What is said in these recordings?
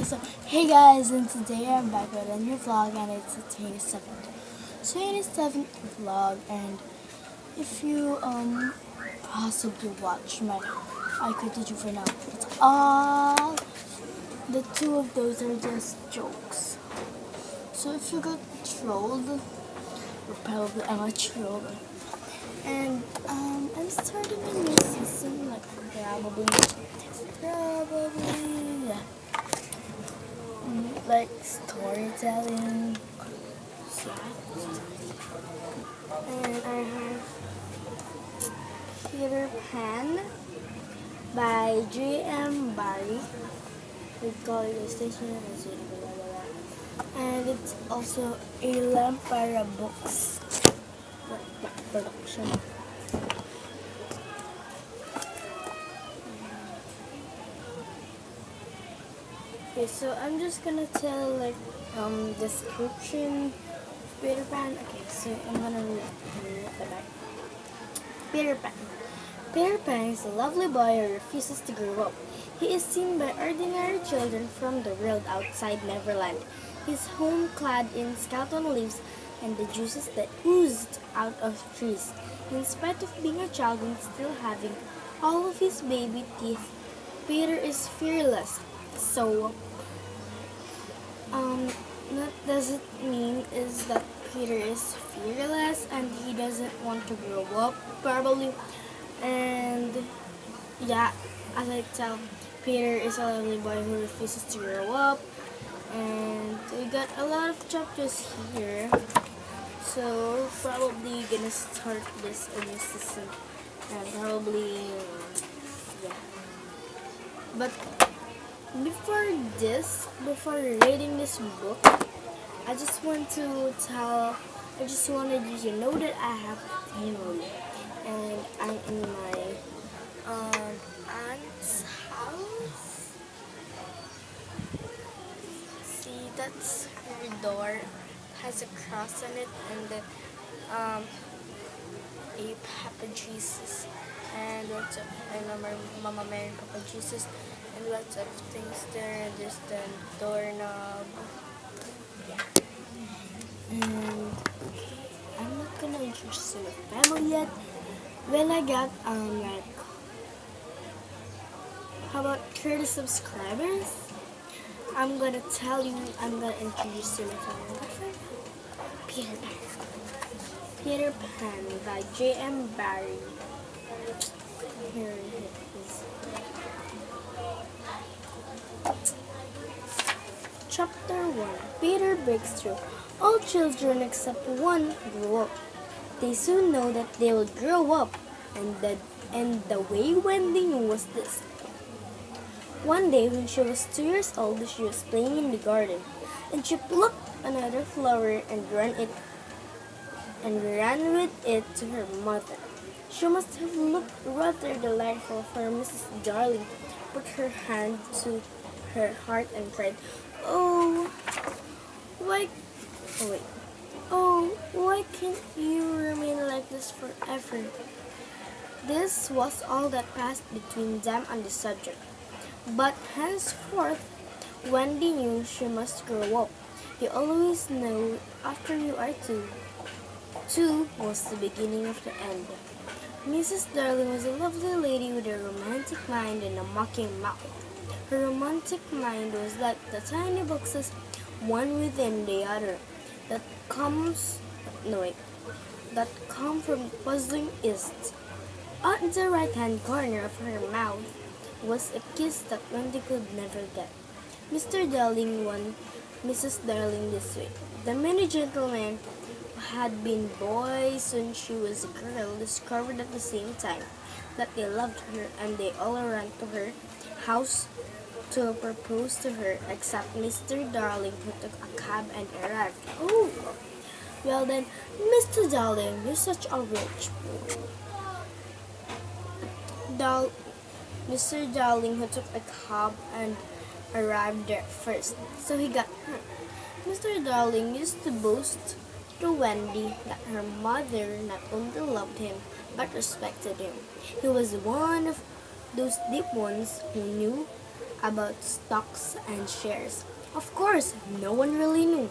So hey guys, and today I'm back with a new vlog, and it's the 27th vlog. And if you possibly watch my I could you for now, it's all the two of those are just jokes. So if you got trolled, or probably I'm a troll. And I'm starting a new season, like probably yeah. Like storytelling. So, and I have Peter Pan by J.M. Barrie. We call it a station and so blah, blah, blah. And it's also a Lampara Books production. Okay, so I'm just gonna tell like description of Peter Pan. Okay, so I'm gonna read the back. Peter Pan. Peter Pan is a lovely boy who refuses to grow up. He is seen by ordinary children from the world outside Neverland. His home clad in skeleton leaves and the juices that oozed out of trees. In spite of being a child and still having all of his baby teeth, Peter is fearless. So, what does it mean is that Peter is fearless and he doesn't want to grow up, probably. And yeah, as I tell, Peter is a lovely boy who refuses to grow up. And we got a lot of chapters here. So probably gonna start this a new season. And probably yeah. But before reading this book, I just wanted you to know that I have a family, and I'm in my aunt's house. See, that's her door, has a cross on it, and a Papa Jesus, and lots of, I know my Mama Mary Papa Jesus, and lots of things there. And there's the doorknob. Yeah. And I'm not gonna introduce my family yet. When I got like how about 30 subscribers, I'm gonna introduce you my family. But for now, Peter Pan. Peter Pan by J.M. Barrie. Here it is. Chapter 1. Peter breaks through. All children except one grow up. They soon know that they will grow up, and the way Wendy knew was this. One day when she was 2 years old, she was playing in the garden, and she plucked another flower and ran with it to her mother. She must have looked rather delightful, for Mrs. Darling put her hand to her heart and cried, "Oh, why, oh wait, oh, why can't you remain like this forever?" This was all that passed between them on the subject. But henceforth, Wendy knew she must grow up. You always know after you are two. Two was the beginning of the end. Mrs. Darling was a lovely lady with a romantic mind and a mocking mouth. Her romantic mind was like the tiny boxes, one within the other, that come from puzzling east. At the right-hand corner of her mouth was a kiss that Wendy could never get. Mr. Darling won Mrs. Darling this way. The many gentlemen who had been boys when she was a girl discovered at the same time that they loved her, and they all ran to her house to propose to her, except Mr. Darling, who took a cab and arrived. Oh, well then, Mr. Darling, you're such a rich boy. Mr. Darling, who took a cab and arrived there first, so he got hurt. Mr. Darling used to boast to Wendy that her mother not only loved him but respected him. He was one of those deep ones who knew about stocks and shares. Of course, no one really knew,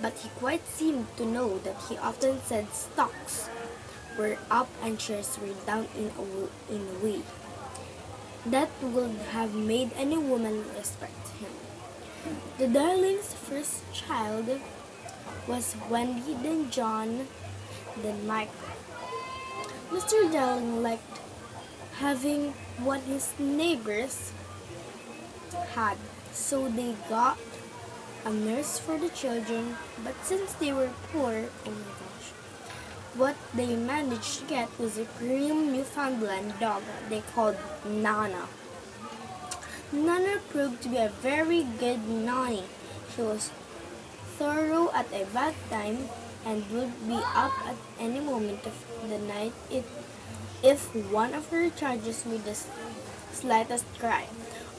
but he quite seemed to know that he often said stocks were up and shares were down in a way that would have made any woman respect him. The darling's first child was Wendy, then John, then Michael. Mr. Darling liked having what his neighbors had, so they got a nurse for the children, but since they were poor, oh my gosh, what they managed to get was a premium Newfoundland dog they called Nana. Nana proved to be a very good nanny. She was thorough at a bad time and would be up at any moment of the night if one of her charges made the slightest cry.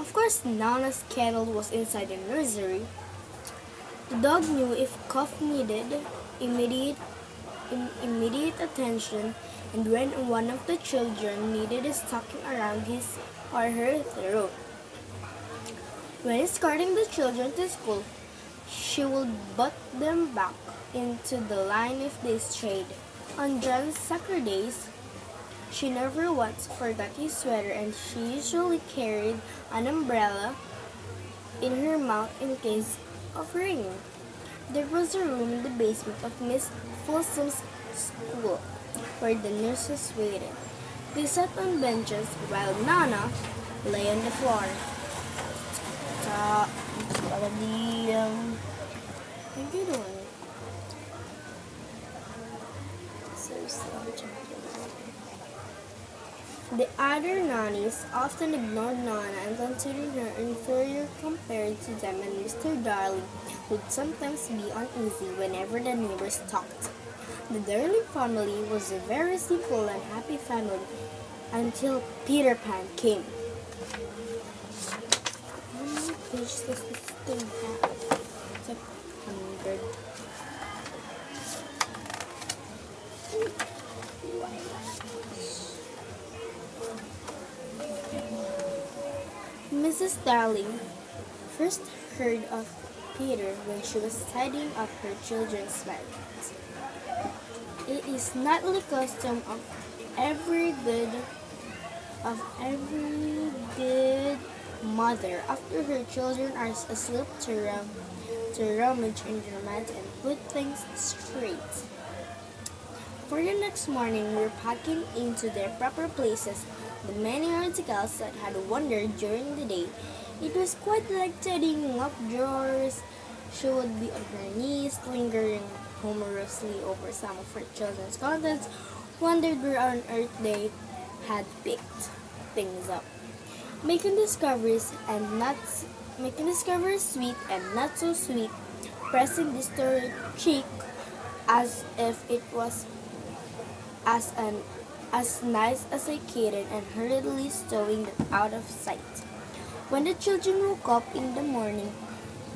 Of course, Nana's kennel was inside the nursery. The dog knew if cough needed immediate attention, and when one of the children needed a stocking around his or her throat. When escorting the children to school, she would butt them back into the line if they strayed. On John's soccer days, she never once forgot his sweater, and she usually carried an umbrella in her mouth in case of rain. There was a room in the basement of Miss Folsom's school where the nurses waited. They sat on benches while Nana lay on the floor. Para di, thank you doon. The other nannies often ignored Nana and considered her inferior compared to them, and Mr. Darling would sometimes be uneasy whenever the neighbors talked. The Darling family was a very simple and happy family until Peter Pan came. How many pages does this thing have? It's like 100. Mrs. Darling first heard of Peter when she was tidying up her children's bags. It is not the custom of every good mother after her children are asleep to rummage in their mat and put things straight. For the next morning, we're packing into their proper places the many articles that had wandered during the day. It was quite like tidying up drawers. She would be on her knees, lingering humorously over some of her children's contents, wondered where on earth they had picked things up. Making discoveries sweet and not so sweet, pressing the story cheek as if it was as nice as a kitten, and hurriedly stowing it out of sight. When the children woke up in the morning,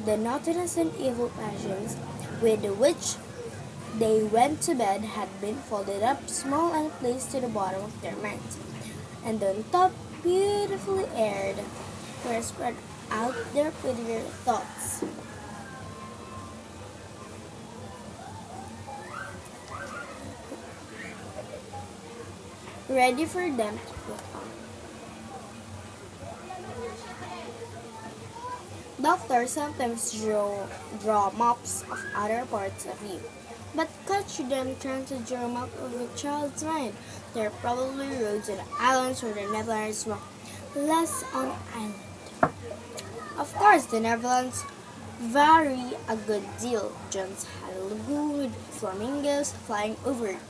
the naughtiness and evil passions with which they went to bed had been folded up small and placed to the bottom of their minds, and on top, beautifully aired, were spread out their prettier thoughts. Ready for them to put on. Doctors sometimes draw maps of other parts of you, but catch them trying to draw a map of a child's mind. There are probably roads to the islands where the Netherlands walk less on island. Of course, the Netherlands vary a good deal. John's had a lagoon with flamingos flying over it,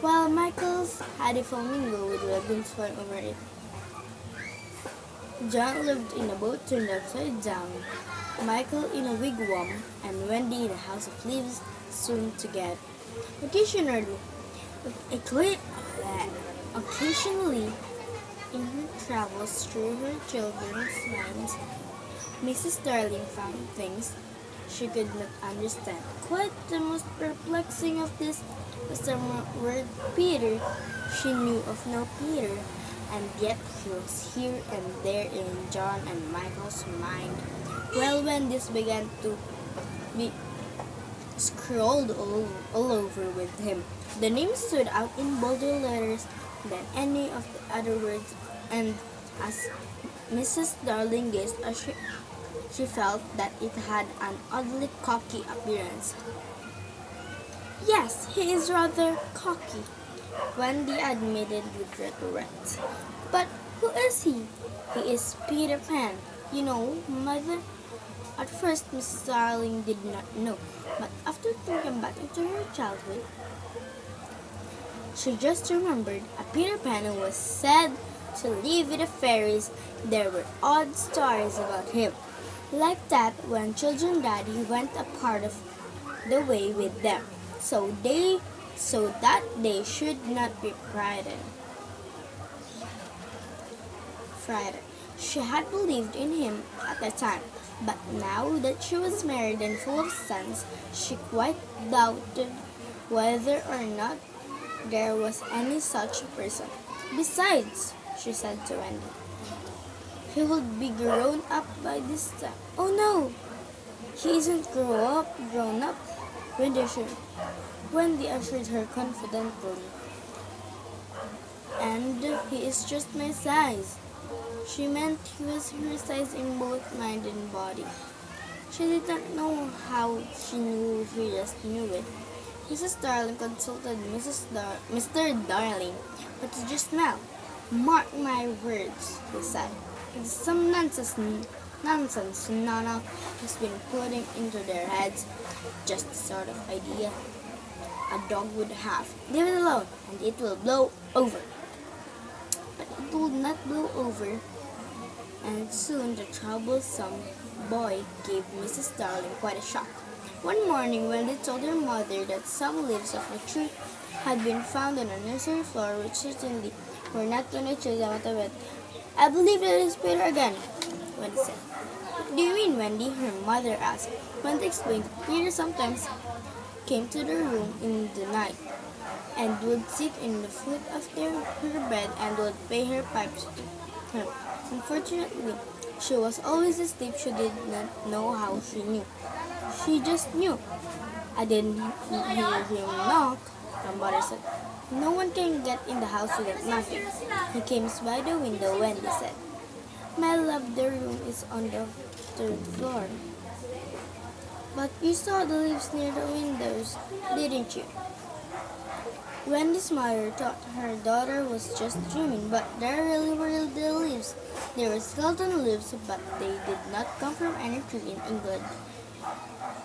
while Michael's had a flamingo with lagoons flying over it. John lived in a boat turned upside down, Michael in a wigwam, and Wendy in a house of leaves sewn together. Occasionally, in her travels through her children's minds, Mrs. Darling found things she could not understand. Quite the most perplexing of this was the word Peter. She knew of no Peter. and yet he was here and there in John and Michael's mind. Well, when this began to be scrawled all over with him, the name stood out in bolder letters than any of the other words, and as Mrs. Darling gazed, she felt that it had an oddly cocky appearance. Yes, he is rather cocky, Wendy admitted with regret. But who is he? He is Peter Pan. You know, Mother. At first, Mrs. Darling did not know, but after thinking back into her childhood, she just remembered a Peter Pan who was said to live with the fairies. There were odd stories about him. Like that, when children died, he went a part of the way with them, so that they should not be frightened. She had believed in him at the time, but now that she was married and full of sons, she quite doubted whether or not there was any such person. Besides, she said to Wendy, he will be grown up by this time. Oh no, he isn't grown up, Wendy assured her confidently. And he is just my size. She meant he was her size in both mind and body. She did not know how she knew, she just knew it. Mrs. Darling consulted Mr. Darling, but did you smell? Mark my words, he said. It's some nonsense Nana has been putting into their heads. Just the sort of idea a dog would have. Leave it alone, and it will blow over. But it would not blow over, and soon the troublesome boy gave Mrs. Darling quite a shock. One morning, when they told her mother that some leaves of a tree had been found on a nursery floor, which certainly were not going to chew them out of it. I believe it is Peter again, Wendy said. What do you mean, Wendy? Her mother asked. Wendy explained that Peter sometimes came to their room in the night and would sit in the foot of her bed and would pay her pipes to her. Unfortunately, she was always asleep. She did not know how she knew. She just knew. I didn't hear him knock, her mother said. No one can get in the house without knocking. He came by the window, Wendy said. My love, the room is on the third floor. But you saw the leaves near the windows, didn't you? Wendy's mother thought her daughter was just dreaming, but there really were the leaves. They were skeleton leaves, but they did not come from any tree in England.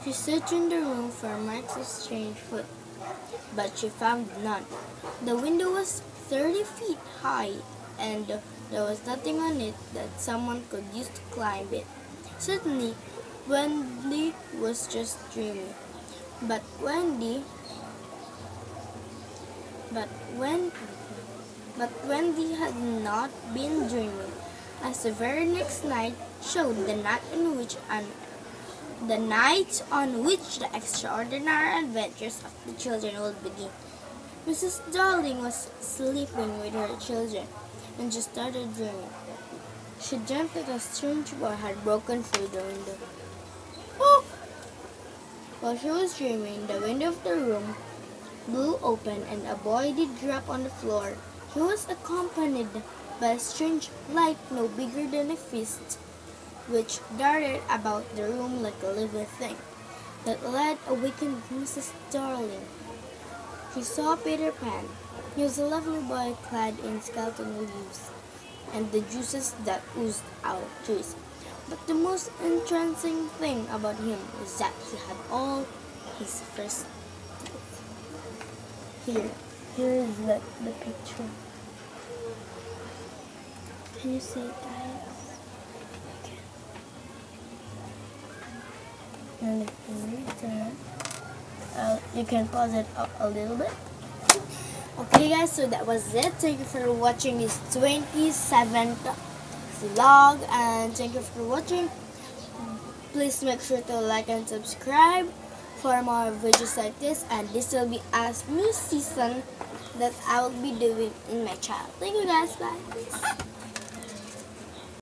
She searched in the room for marks of strange foot, but she found none. The window was 30 feet high, and there was nothing on it that someone could use to climb it. Certainly, Wendy was just dreaming. But Wendy had not been dreaming, as the very next night showed the night on which the extraordinary adventures of the children would begin. Mrs. Darling was sleeping with her children, and she started dreaming. She dreamt that a strange boy had broken through the window. Oh! While she was dreaming, the window of the room blew open and a boy did drop on the floor. He was accompanied by a strange light no bigger than a fist, which darted about the room like a living thing. That light awakened Mrs. Darling. She saw Peter Pan. He was a lovely boy clad in skeleton leaves and the juices that oozed out of trees. But the most entrancing thing about him was that he had all his first teeth. Here is the picture. Can you see it, guys? And if you turn, you can pause it up a little bit. Okay guys, so that was it. Thank you for watching this 27th vlog, and thank you for watching. Please make sure to like and subscribe for more videos like this, and this will be a new season that I will be doing in my child. Thank you guys. Bye.